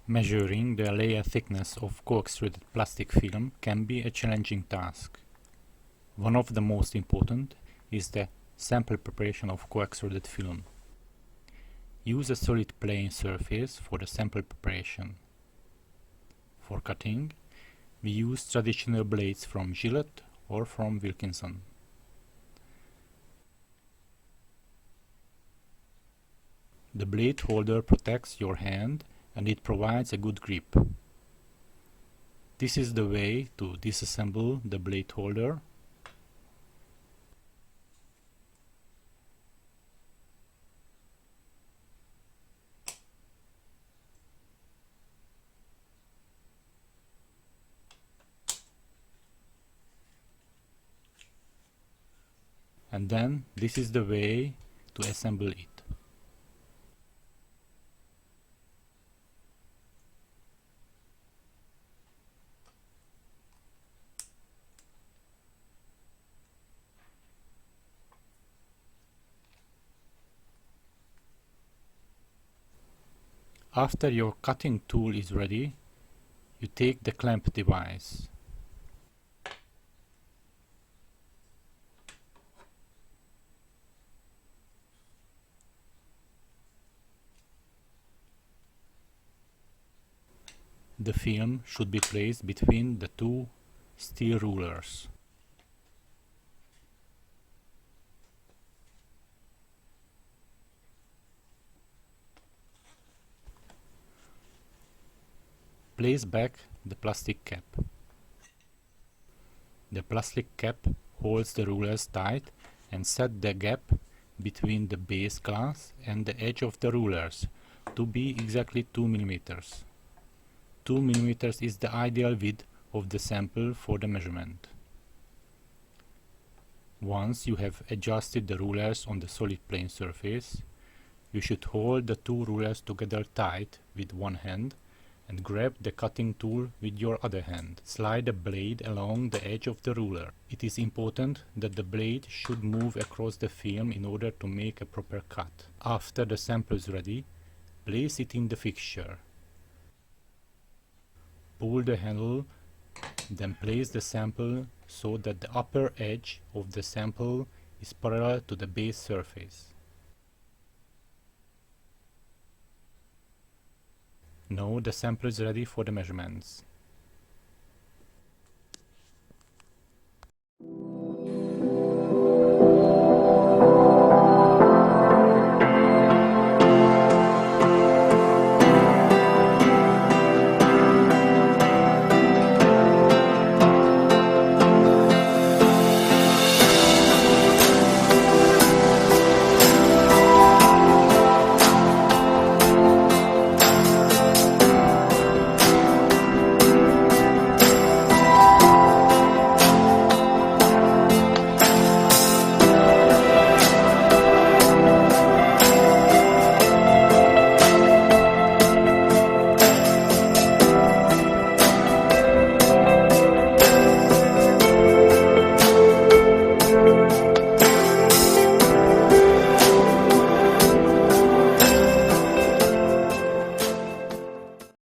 Measuring the layer thickness of co-extruded plastic film can be a challenging task. One of the most important is the sample preparation of co-extruded film. Use a solid plane surface for the sample preparation. For cutting, we use traditional blades from Gilette or from Wilkinson. The blade holder protects your hand and it provides a good grip. This is the way to disassemble the blade holder. And then this is the way to assemble it. After your cutting tool is ready, you take the clamp device. The film should be placed between the two steel rulers. Place back the plastic cap. The plastic cap holds the rulers tight and set the gap between the base glass and the edge of the rulers to be exactly 2 mm. 2 mm is the ideal width of the sample for the measurement. Once you have adjusted the rulers on the solid plane surface, you should hold the two rulers together tight with one hand and grab the cutting tool with your other hand. Slide the blade along the edge of the ruler. It is important that the blade should move across the film in order to make a proper cut. After the sample is ready, place it in the fixture. Pull the handle, then place the sample so that the upper edge of the sample is parallel to the base surface. Now the sample is ready for the measurements.